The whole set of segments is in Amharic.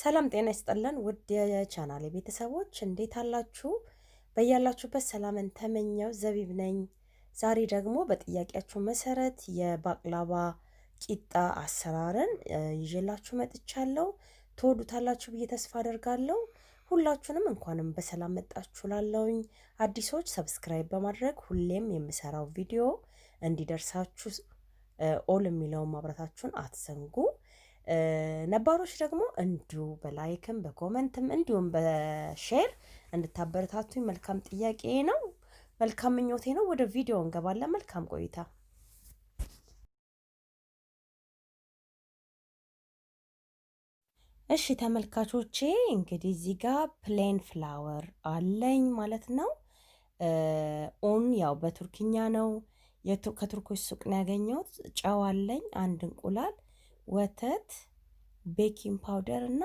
ሰላም ጤና ይስጥልን ውድ የቻናሌ ቤተሰቦች እንዴት አላችሁ? በያላችሁበት ሰላምን ተመኘው ዘቢብ ነኝ። ዛሬ ደግሞ በጥያቄያችሁ መሰረት የባቅላባ ቂጣ አሰራርን ይዤላችሁ መጥቻለሁ። ትወዱታላችሁ ብዬ ተስፋ አደርጋለሁ። ሁላችሁንም እንኳንም በሰላም መጣችሁ ላለውኝ አዲሶች ሰብስክራይብ በማድረግ ሁሌም የምሰራው ቪዲዮ እንዲደርሳችሁ ኦል የሚለውን ማብራታችሁን አትዘንጉ። ነባሮች ደግሞ እንዲሁ በላይክም በኮመንትም እንዲሁም በሼር እንድታበረታቱኝ መልካም ጥያቄ ነው፣ መልካም ምኞቴ ነው። ወደ ቪዲዮ እንገባለን። መልካም ቆይታ። እሺ ተመልካቾቼ እንግዲህ እዚህ ጋር ፕሌን ፍላወር አለኝ ማለት ነው። ኦን ያው በቱርክኛ ነው፣ ከቱርኮች ሱቅ ነው ያገኘሁት። ጨው አለኝ፣ አንድ እንቁላል፣ ወተት፣ ቤኪንግ ፓውደር እና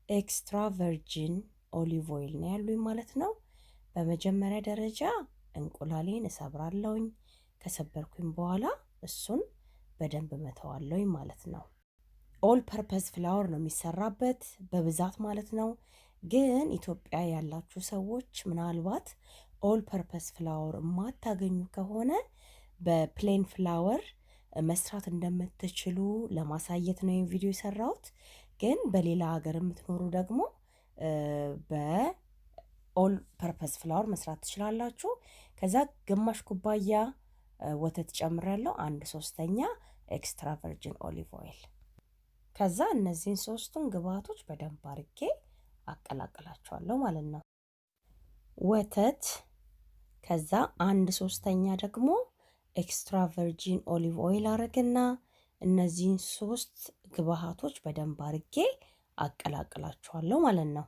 ኤክስትራ ቨርጂን ኦሊቭ ኦይል ነው ያሉኝ ማለት ነው። በመጀመሪያ ደረጃ እንቁላሌን እሰብራለሁኝ። ከሰበርኩኝ በኋላ እሱን በደንብ መተዋለሁኝ ማለት ነው። ኦል ፐርፐዝ ፍላወር ነው የሚሰራበት በብዛት ማለት ነው። ግን ኢትዮጵያ ያላችሁ ሰዎች ምናልባት ኦል ፐርፐዝ ፍላወር የማታገኙ ከሆነ በፕሌን ፍላወር መስራት እንደምትችሉ ለማሳየት ነው ይሄን ቪዲዮ የሰራሁት። ግን በሌላ ሀገር የምትኖሩ ደግሞ በኦል ፐርፐዝ ፍላወር መስራት ትችላላችሁ። ከዛ ግማሽ ኩባያ ወተት ጨምራለሁ፣ 1/3 ኤክስትራ ቨርጂን ኦሊቭ ኦይል። ከዛ እነዚህን ሶስቱን ግብአቶች በደንብ አድርጌ አቀላቅላቸዋለሁ ማለት ነው። ወተት፣ ከዛ 1/3 ደግሞ ኤክስትራ ቨርጂን ኦሊቭ ኦይል አረግና እነዚህን ሶስት ግብአቶች በደንብ አድርጌ አቀላቅላቸዋለሁ ማለት ነው።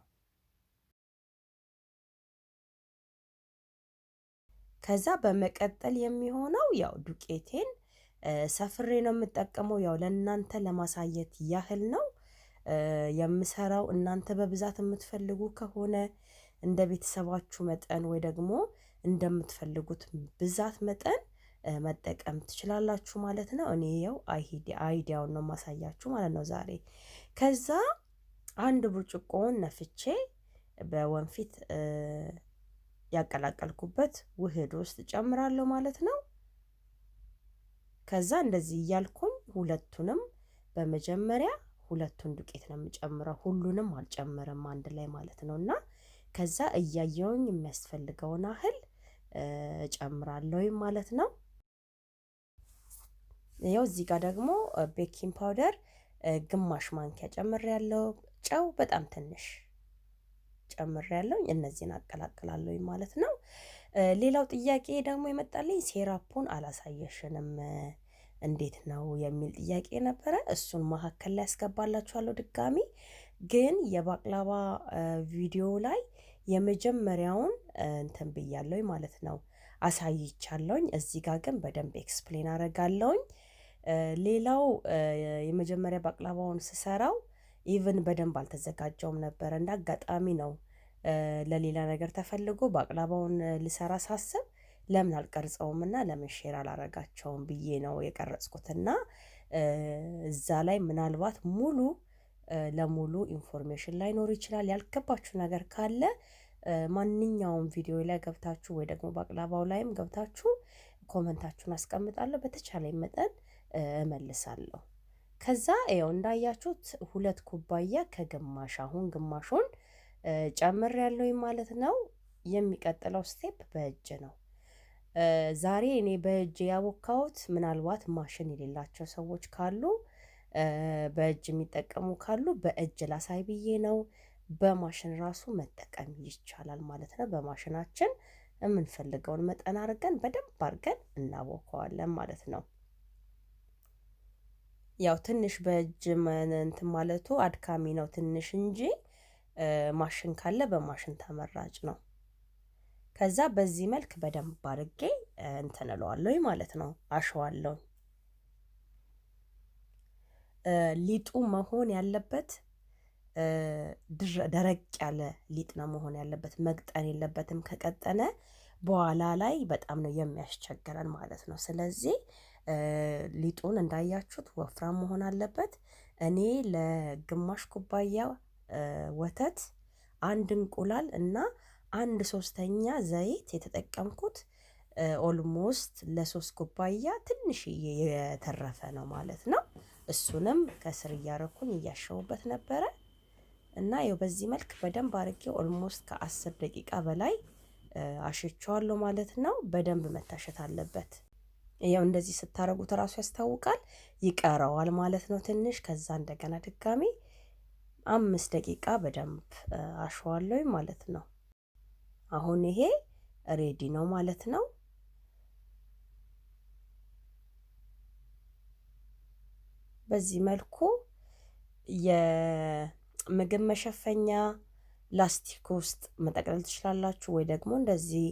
ከዛ በመቀጠል የሚሆነው ያው ዱቄቴን ሰፍሬ ነው የምጠቀመው። ያው ለእናንተ ለማሳየት ያህል ነው የምሰራው። እናንተ በብዛት የምትፈልጉ ከሆነ እንደ ቤተሰባችሁ መጠን ወይ ደግሞ እንደምትፈልጉት ብዛት መጠን መጠቀም ትችላላችሁ ማለት ነው። እኔ ያው አይዲያውን ነው ማሳያችሁ ማለት ነው ዛሬ። ከዛ አንድ ብርጭቆውን ነፍቼ በወንፊት ያቀላቀልኩበት ውህድ ውስጥ ጨምራለሁ ማለት ነው። ከዛ እንደዚህ እያልኩኝ ሁለቱንም በመጀመሪያ ሁለቱን ዱቄት ነው የምጨምረው፣ ሁሉንም አልጨምርም አንድ ላይ ማለት ነው። እና ከዛ እያየውኝ የሚያስፈልገውን ያህል ጨምራለሁ ማለት ነው። ያው እዚህ ጋር ደግሞ ቤኪንግ ፓውደር ግማሽ ማንኪያ ጨምሬያለሁ። ጨው በጣም ትንሽ ጨምሬያለሁ። እነዚህን አቀላቅላለሁ ማለት ነው። ሌላው ጥያቄ ደግሞ የመጣልኝ ሴራፑን አላሳየሽንም እንዴት ነው የሚል ጥያቄ ነበረ። እሱን መካከል ላይ ያስገባላችኋለሁ ድጋሚ። ግን የባቅላባ ቪዲዮ ላይ የመጀመሪያውን እንትን ብያለሁ ማለት ነው፣ አሳይቻለሁኝ። እዚህ ጋር ግን በደንብ ኤክስፕሌን አደርጋለሁኝ። ሌላው የመጀመሪያ ባቅላባውን ስሰራው ኢቭን በደንብ አልተዘጋጀውም ነበረ። እንደ አጋጣሚ ነው ለሌላ ነገር ተፈልጎ ባቅላባውን ልሰራ ሳስብ ለምን አልቀርጸውም እና ለምን ሼር አላረጋቸውም ብዬ ነው የቀረጽኩትና እዛ ላይ ምናልባት ሙሉ ለሙሉ ኢንፎርሜሽን ላይኖር ይችላል። ያልገባችሁ ነገር ካለ ማንኛውም ቪዲዮ ላይ ገብታችሁ ወይ ደግሞ ባቅላባው ላይም ገብታችሁ ኮመንታችሁን አስቀምጣለሁ፣ በተቻለ መጠን እመልሳለሁ። ከዛ ያው እንዳያችሁት 2 ኩባያ ከግማሽ አሁን ግማሹን ጨምሬያለሁ ማለት ነው። የሚቀጥለው ስቴፕ በእጅ ነው። ዛሬ እኔ በእጅ ያቦካሁት፣ ምናልባት ማሽን የሌላቸው ሰዎች ካሉ በእጅ የሚጠቀሙ ካሉ በእጅ ላሳይ ብዬ ነው። በማሽን ራሱ መጠቀም ይቻላል ማለት ነው። በማሽናችን የምንፈልገውን መጠን አድርገን በደንብ አድርገን እናቦከዋለን ማለት ነው። ያው ትንሽ በእጅ እንትን ማለቱ አድካሚ ነው ትንሽ እንጂ ማሽን ካለ በማሽን ተመራጭ ነው። ከዛ በዚህ መልክ በደንብ አድርጌ እንትን እለዋለሁ ማለት ነው፣ አሸዋለሁ። ሊጡ መሆን ያለበት ደረቅ ያለ ሊጥ ነው መሆን ያለበት፣ መቅጠን የለበትም። ከቀጠነ በኋላ ላይ በጣም ነው የሚያስቸግረን ማለት ነው። ስለዚህ ሊጡን እንዳያችሁት ወፍራም መሆን አለበት። እኔ ለግማሽ ኩባያ ወተት፣ አንድ እንቁላል እና 1/3 ዘይት የተጠቀምኩት ኦልሞስት ለ3 ኩባያ ትንሽዬ የተረፈ ነው ማለት ነው። እሱንም ከስር እያረኩኝ እያሸውበት ነበረ እና ያው በዚህ መልክ በደንብ አድርጌ ኦልሞስት ከ10 ደቂቃ በላይ አሽቸዋለሁ ማለት ነው። በደንብ መታሸት አለበት። ያው እንደዚህ ስታረጉት እራሱ ያስታውቃል። ይቀረዋል ማለት ነው ትንሽ። ከዛ እንደገና ድጋሚ 5 ደቂቃ በደንብ አሸዋለሁ ማለት ነው። አሁን ይሄ ሬዲ ነው ማለት ነው። በዚህ መልኩ የምግብ መሸፈኛ ላስቲክ ውስጥ መጠቅለል ትችላላችሁ፣ ወይ ደግሞ እንደዚህ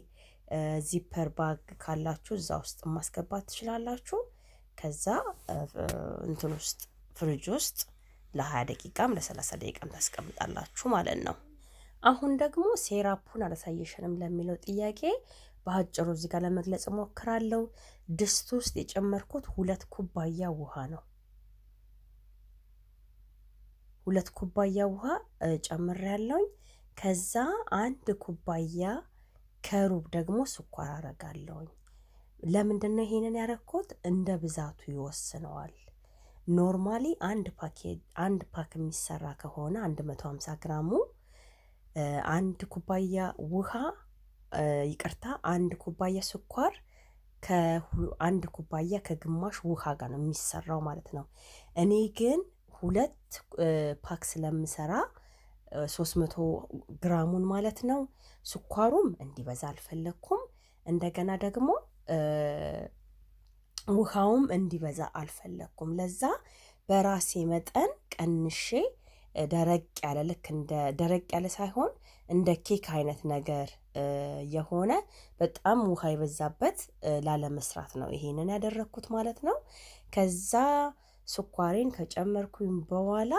ዚፐር ባግ ካላችሁ እዛ ውስጥ ማስገባት ትችላላችሁ። ከዛ እንትን ውስጥ ፍሪጅ ውስጥ ለ20 ደቂቃም ለ30 ደቂቃም ታስቀምጣላችሁ ማለት ነው። አሁን ደግሞ ሴራፑን አላሳየሽንም ለሚለው ጥያቄ በአጭሩ እዚህ ጋር ለመግለጽ እሞክራለሁ። ድስት ውስጥ የጨመርኩት 2 ኩባያ ውሃ ነው። 2 ኩባያ ውሃ ጨምሬያለሁኝ። ከዛ 1 ኩባያ ከሩብ ደግሞ ስኳር አረጋለሁኝ። ለምንድን ነው ይሄንን ያረኩት? እንደ ብዛቱ ይወስነዋል። ኖርማሊ አንድ ፓክ የሚሰራ ከሆነ 150 ግራሙ 1 ኩባያ ውሃ ይቅርታ 1 ኩባያ ስኳር ከ1 ኩባያ ከግማሽ ውሃ ጋር ነው የሚሰራው ማለት ነው። እኔ ግን 2 ፓክ ስለምሰራ 300 ግራሙን ማለት ነው። ስኳሩም እንዲበዛ አልፈለኩም። እንደገና ደግሞ ውሃውም እንዲበዛ አልፈለኩም። ለዛ በራሴ መጠን ቀንሼ ደረቅ ያለ ልክ እንደ ደረቅ ያለ ሳይሆን እንደ ኬክ አይነት ነገር የሆነ በጣም ውሃ የበዛበት ላለመስራት ነው ይሄንን ያደረኩት ማለት ነው። ከዛ ስኳሬን ከጨመርኩኝ በኋላ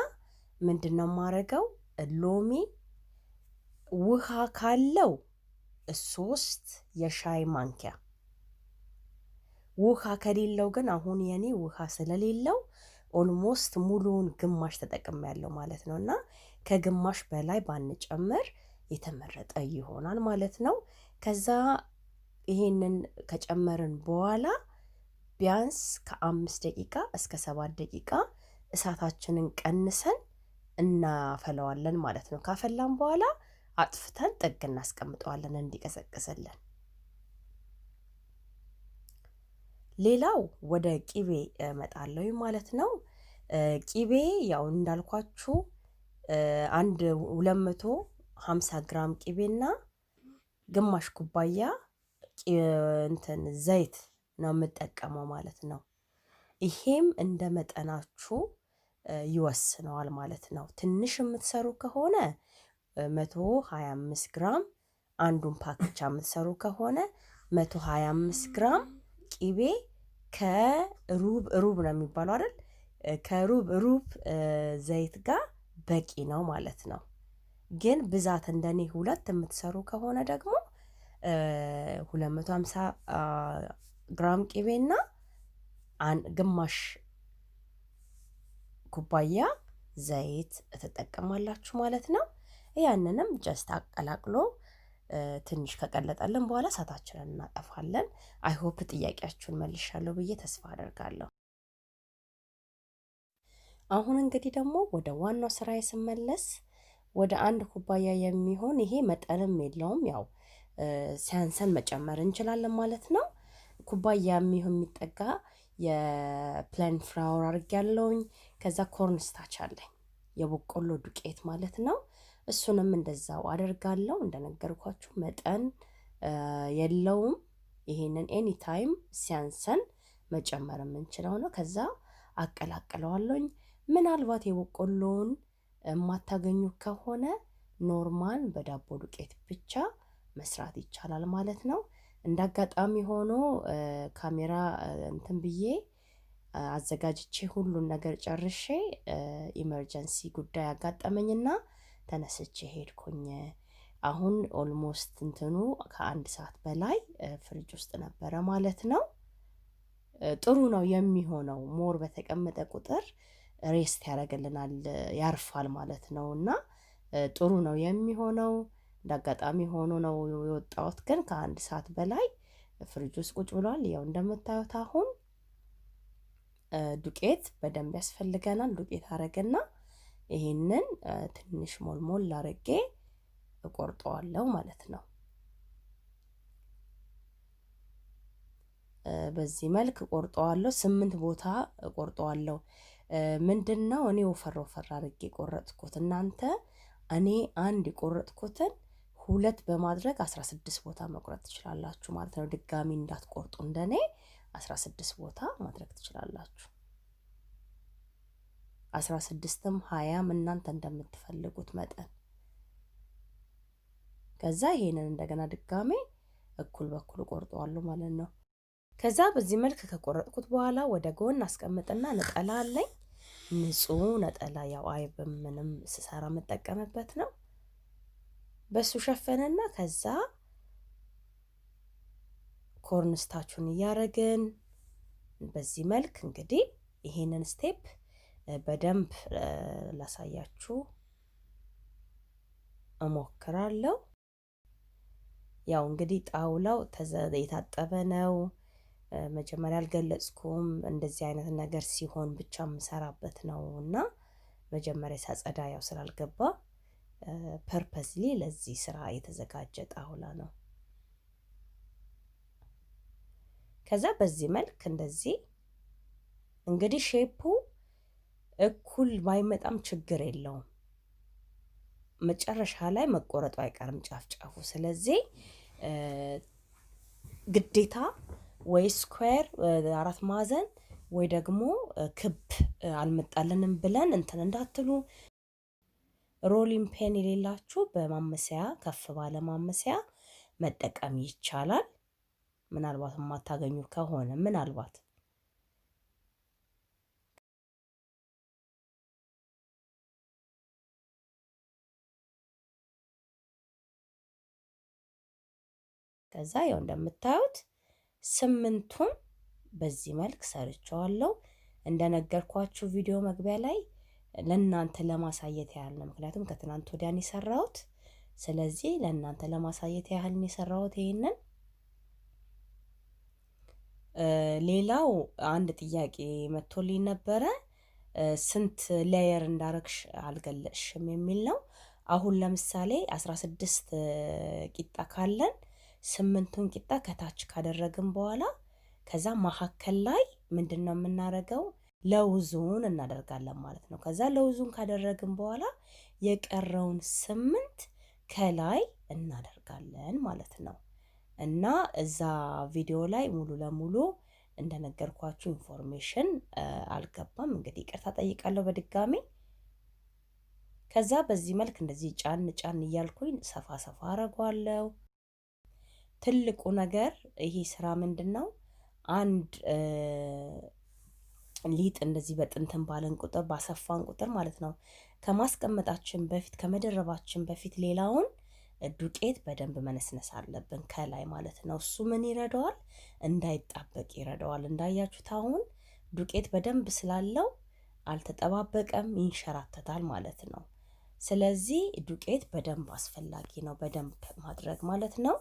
ምንድነው የማረገው? ሎሚ ውሃ ካለው 3 የሻይ ማንኪያ፣ ውሃ ከሌለው ግን አሁን የኔ ውሃ ስለሌለው ኦልሞስት ሙሉውን ግማሽ ተጠቅሜያለሁ ማለት ነው። እና ከግማሽ በላይ ባንጨምር የተመረጠ ይሆናል ማለት ነው። ከዛ ይሄንን ከጨመርን በኋላ ቢያንስ ከ5 ደቂቃ እስከ 7 ደቂቃ እሳታችንን ቀንሰን እናፈለዋለን ማለት ነው። ካፈላን በኋላ አጥፍተን ጥግ እናስቀምጠዋለን እንዲቀዘቅዝልን። ሌላው ወደ ቂቤ እመጣለሁ ማለት ነው። ቂቤ ያው እንዳልኳችሁ 250 ግራም ቂቤና ግማሽ ኩባያ እንትን ዘይት ነው የምጠቀመው ማለት ነው። ይሄም እንደ መጠናችሁ ይወስነዋል ማለት ነው። ትንሽ የምትሰሩ ከሆነ 125 ግራም፣ አንዱን ፓክ ብቻ የምትሰሩ ከሆነ 125 ግራም ቂቤ ከሩብ ነው የሚባለው አይደል? ከሩብ ዘይት ጋር በቂ ነው ማለት ነው። ግን ብዛት እንደኔ 2 የምትሰሩ ከሆነ ደግሞ 250 ግራም ቂቤና ግማሽ ኩባያ ዘይት ትጠቀማላችሁ ማለት ነው። ያንንም ጀስት አቀላቅሎ ትንሽ ከቀለጠልን በኋላ እሳታችንን እናጠፋለን። አይ ሆፕ ጥያቄያችሁን መልሻለሁ ብዬ ተስፋ አደርጋለሁ። አሁን እንግዲህ ደግሞ ወደ ዋናው ስራዬ ስመለስ ወደ 1 ኩባያ የሚሆን ይሄ መጠንም የለውም ያው ሲያንሰን መጨመር እንችላለን ማለት ነው። ኩባያ የሚሆን የሚጠጋ የፕላን ፍላወር አድርጌያለሁኝ። ከዛ ኮርን ስታች አለኝ የበቆሎ ዱቄት ማለት ነው። እሱንም እንደዛው አደርጋለሁ። እንደነገርኳችሁ መጠን የለውም። ይሄንን ኤኒ ታይም ሲያንሰን መጨመር የምንችለው ነው። ከዛ አቀላቅለዋለሁኝ። ምናልባት የበቆሎውን የማታገኙ ከሆነ ኖርማል በዳቦ ዱቄት ብቻ መስራት ይቻላል ማለት ነው። እንዳጋጣሚ ሆኖ ካሜራ እንትን ብዬ አዘጋጅቼ ሁሉን ነገር ጨርሼ ኢመርጀንሲ ጉዳይ አጋጠመኝና ተነስቼ ሄድኩኝ። አሁን ኦልሞስት እንትኑ ከ1 ሰዓት በላይ ፍሪጅ ውስጥ ነበረ ማለት ነው። ጥሩ ነው የሚሆነው። ሞር በተቀመጠ ቁጥር ሬስት ያደርግልናል፣ ያርፋል ማለት ነው። እና ጥሩ ነው የሚሆነው። እንዳጋጣሚ ሆኖ ነው የወጣሁት፣ ግን ከአንድ ሰዓት በላይ ፍሪጅ ውስጥ ቁጭ ብሏል። ያው እንደምታዩት አሁን ዱቄት በደንብ ያስፈልገናል። ዱቄት አረግና ይሄንን ትንሽ ሞልሞል አረጌ እቆርጠዋለሁ ማለት ነው። በዚህ መልክ እቆርጠዋለሁ። 8 ቦታ እቆርጠዋለሁ። ምንድነው እኔ ወፈር ወፈር አድርጌ ቆረጥኩት። እናንተ እኔ አንድ የቆረጥኩትን 2 በማድረግ 16 ቦታ መቁረጥ ትችላላችሁ ማለት ነው። ድጋሚ እንዳትቆርጡ እንደኔ 16 ቦታ ማድረግ ትችላላችሁ። 16ም 20ም እናንተ እንደምትፈልጉት መጠን። ከዛ ይሄንን እንደገና ድጋሚ እኩል በኩል ቆርጠዋለሁ ማለት ነው። ከዛ በዚህ መልክ ከቆረጥኩት በኋላ ወደ ጎን አስቀምጥና ነጠላ አለኝ። ንጹህ ነጠላ፣ ያው አይብም ምንም ስሰራ የምጠቀምበት ነው። በሱ ሸፈነና ከዛ ኮርንስታቹን እያረግን በዚህ መልክ እንግዲህ ይሄንን ስቴፕ በደንብ ላሳያችሁ እሞክራለሁ። ያው እንግዲህ ጣውላው የታጠበ ነው። መጀመሪያ አልገለጽኩም። እንደዚህ አይነት ነገር ሲሆን ብቻ የምሰራበት ነው እና መጀመሪያ ሳጸዳ ያው ስላልገባ ፐርፐዝሊ ለዚህ ስራ የተዘጋጀ ጣውላ ነው። ከዛ በዚህ መልክ እንደዚህ እንግዲህ ሼፑ እኩል ባይመጣም ችግር የለውም። መጨረሻ ላይ መቆረጡ አይቀርም ጫፍ ጫፉ። ስለዚህ ግዴታ ወይ ስኩዌር 4 ማዕዘን ወይ ደግሞ ክብ አልመጣልንም ብለን እንትን እንዳትሉ። ሮሊንግ ፔን የሌላችሁ በማመሰያ ከፍ ባለ ማመሰያ መጠቀም ይቻላል። ምናልባት የማታገኙ ከሆነ ምናልባት ከዛ ያው እንደምታዩት 8ቱን በዚህ መልክ ሰርቻለሁ። እንደነገርኳችሁ ቪዲዮ መግቢያ ላይ ለእናንተ ለማሳየት ያህል ነው። ምክንያቱም ከትናንት ወዲያን የሰራሁት፣ ስለዚህ ለእናንተ ለማሳየት ያህል ነው የሰራሁት ይሄንን። ሌላው አንድ ጥያቄ መጥቶልኝ ነበረ፣ ስንት ሌየር እንዳረግሽ አልገለጽሽም የሚል ነው። አሁን ለምሳሌ 16 ቂጣ ካለን 8ቱን ቂጣ ከታች ካደረግን በኋላ ከዛ መሀከል ላይ ምንድነው የምናደርገው? ለውዙን እናደርጋለን ማለት ነው። ከዛ ለውዙን ካደረግን በኋላ የቀረውን 8 ከላይ እናደርጋለን ማለት ነው። እና እዛ ቪዲዮ ላይ ሙሉ ለሙሉ እንደነገርኳችሁ ኢንፎርሜሽን አልገባም። እንግዲህ ይቅርታ ጠይቃለሁ በድጋሚ። ከዛ በዚህ መልክ እንደዚህ ጫን ጫን እያልኩኝ ሰፋ ሰፋ አረጋለሁ። ትልቁ ነገር ይሄ ስራ ምንድነው? አንድ ሊጥ እንደዚህ በጥንትን ባለን ቁጥር ባሰፋን ቁጥር ማለት ነው ከማስቀመጣችን በፊት ከመደረባችን በፊት ሌላውን ዱቄት በደንብ መነስነስ አለብን ከላይ ማለት ነው። እሱ ምን ይረዳዋል? እንዳይጣበቅ ይረዳዋል። እንዳያችሁት አሁን ዱቄት በደንብ ስላለው አልተጠባበቀም፣ ይንሸራተታል ማለት ነው። ስለዚህ ዱቄት በደንብ አስፈላጊ ነው፣ በደንብ ማድረግ ማለት ነው።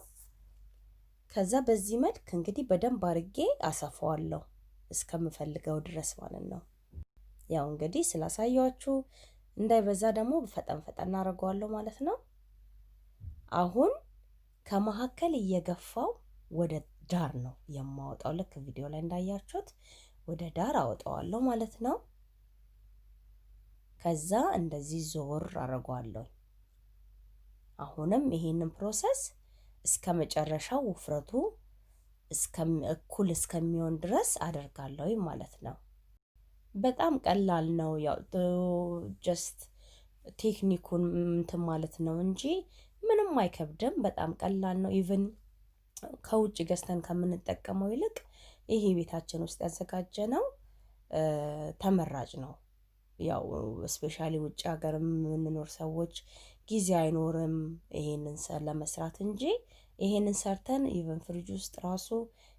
ከዛ በዚህ መልክ እንግዲህ በደንብ አድርጌ አሰፋዋለሁ እስከምፈልገው ድረስ ማለት ነው። ያው እንግዲህ ስላሳያችሁ እንዳይበዛ ደግሞ ፈጠን ፈጠን አደርገዋለሁ ማለት ነው። አሁን ከመሀከል እየገፋው ወደ ዳር ነው የማወጣው። ልክ ቪዲዮ ላይ እንዳያችሁት ወደ ዳር አወጣዋለሁ ማለት ነው። ከዛ እንደዚህ ዞር አደርገዋለሁ። አሁንም ይሄንን ፕሮሰስ እስከ መጨረሻው ውፍረቱ እኩል እስከሚሆን ድረስ አደርጋለሁ ማለት ነው። በጣም ቀላል ነው። ያው ጀስት ቴክኒኩን እንትን ማለት ነው እንጂ ምንም አይከብድም። በጣም ቀላል ነው። ኢቭን ከውጭ ገዝተን ከምንጠቀመው ይልቅ ይሄ ቤታችን ውስጥ ያዘጋጀነው ተመራጭ ነው። ያው ስፔሻሊ ውጭ ሀገር የምንኖር ሰዎች ጊዜ አይኖርም ይሄንን ለመስራት እንጂ ይሄንን ሰርተን ኢቭን ፍሪጅ ውስጥ ራሱ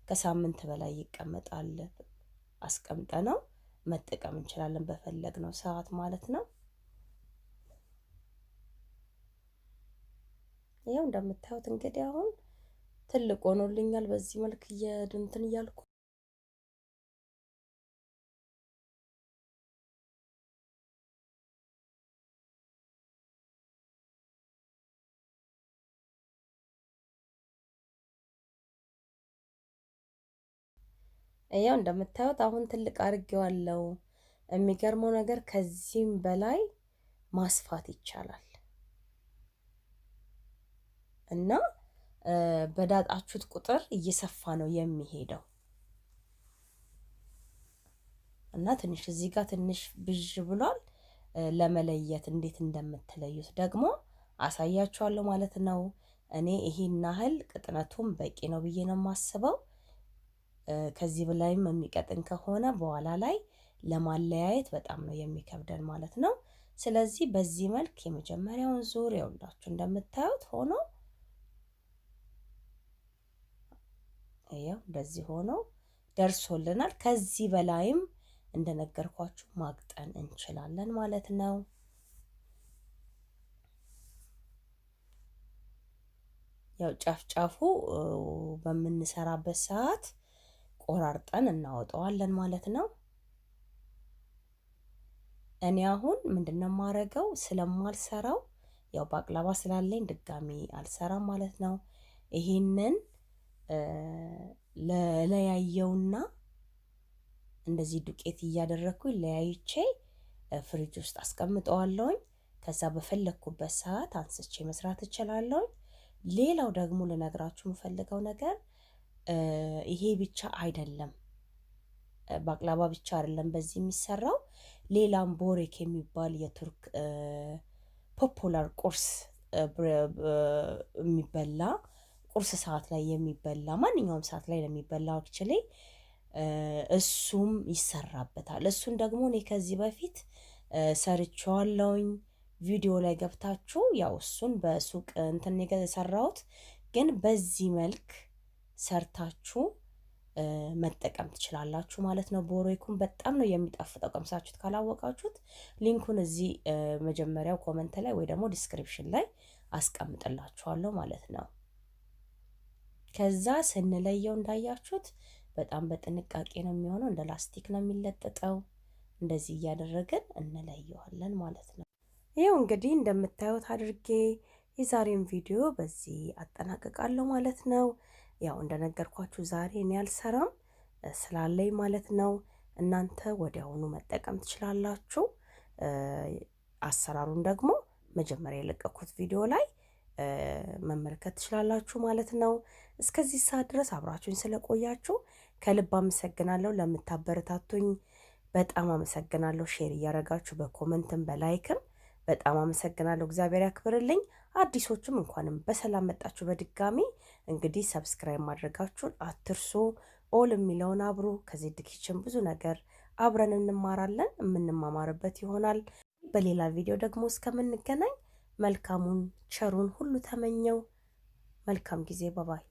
ከሳምንት በላይ ይቀመጣል። አስቀምጠነው መጠቀም እንችላለን በፈለግነው ሰዓት ማለት ነው። ያው እንደምታዩት እንግዲህ አሁን ትልቅ ሆኖልኛል። በዚህ መልክ እንትን እያልኩ ያው እንደምታዩት አሁን ትልቅ አድርጌዋለሁ። የሚገርመው ነገር ከዚህም በላይ ማስፋት ይቻላል እና በዳጣችሁት ቁጥር እየሰፋ ነው የሚሄደው እና ትንሽ እዚህ ጋር ትንሽ ብዥ ብሏል። ለመለየት እንዴት እንደምትለዩት ደግሞ አሳያችኋለሁ ማለት ነው። እኔ ይሄን ያህል ቅጥነቱም በቂ ነው ብዬ ነው የማስበው። ከዚህ በላይም የሚቀጥን ከሆነ በኋላ ላይ ለማለያየት በጣም ነው የሚከብደን ማለት ነው። ስለዚህ በዚህ መልክ የመጀመሪያውን ዙር ይኸውላችሁ እንደምታዩት ሆኖ ይኸው እንደዚህ ሆኖ ደርሶልናል። ከዚህ በላይም እንደነገርኳችሁ ማቅጠን እንችላለን ማለት ነው። ያው ጫፍ ጫፉ በምንሰራበት ሰዓት ቆራርጠን እናወጣዋለን ማለት ነው። እኔ አሁን ምንድነው የማደርገው ስለማልሰራው ያው ባቅላባ ስላለኝ ድጋሚ አልሰራም ማለት ነው። ይሄንን ለለያየውና እንደዚህ ዱቄት እያደረኩኝ ለያይቼ ፍሪጅ ውስጥ አስቀምጠዋለሁኝ። ከዛ በፈለኩበት ሰዓት አንስቼ መስራት እችላለሁኝ። ሌላው ደግሞ ልነግራችሁ የምፈልገው ነገር ይሄ ብቻ አይደለም፣ ባቅላባ ብቻ አይደለም በዚህ የሚሰራው። ሌላም ቦሬክ የሚባል የቱርክ ፖፑላር ቁርስ የሚበላ ቁርስ ሰዓት ላይ የሚበላ ማንኛውም ሰዓት ላይ ለሚበላ አክቹሊ እሱም ይሰራበታል። እሱን ደግሞ እኔ ከዚህ በፊት ሰርቼዋለሁኝ። ቪዲዮ ላይ ገብታችሁ ያው እሱን በሱቅ እንትን የሰራሁት፣ ግን በዚህ መልክ ሰርታችሁ መጠቀም ትችላላችሁ ማለት ነው። ቦሬኩን በጣም ነው የሚጣፍጠው። ቀምሳችሁት ካላወቃችሁት ሊንኩን እዚህ መጀመሪያው ኮመንት ላይ ወይ ደግሞ ዲስክሪፕሽን ላይ አስቀምጥላችኋለሁ ማለት ነው። ከዛ ስንለየው እንዳያችሁት በጣም በጥንቃቄ ነው የሚሆነው። እንደ ላስቲክ ነው የሚለጠጠው። እንደዚህ እያደረግን እንለየዋለን ማለት ነው። ይኸው እንግዲህ እንደምታዩት አድርጌ የዛሬን ቪዲዮ በዚህ አጠናቅቃለሁ ማለት ነው። ያው እንደነገርኳችሁ ዛሬ እኔ አልሰራም ስላለኝ ማለት ነው። እናንተ ወዲያውኑ መጠቀም ትችላላችሁ። አሰራሩን ደግሞ መጀመሪያ የለቀኩት ቪዲዮ ላይ መመልከት ትችላላችሁ ማለት ነው። እስከዚህ ሰዓት ድረስ አብራችሁኝ ስለቆያችሁ ከልብ አመሰግናለሁ። ለምታበረታቱኝ በጣም አመሰግናለሁ። ሼር እያደረጋችሁ በኮመንትም በላይክም በጣም አመሰግናለሁ። እግዚአብሔር ያክብርልኝ። አዲሶቹም እንኳንም በሰላም መጣችሁ በድጋሚ። እንግዲህ ሰብስክራይብ ማድረጋችሁን አትርሱ። ኦል የሚለውን አብሩ። ከዜድ ኪችን ብዙ ነገር አብረን እንማራለን፣ የምንማማርበት ይሆናል። በሌላ ቪዲዮ ደግሞ እስከምንገናኝ መልካሙን ቸሩን ሁሉ ተመኘው። መልካም ጊዜ። ባባይ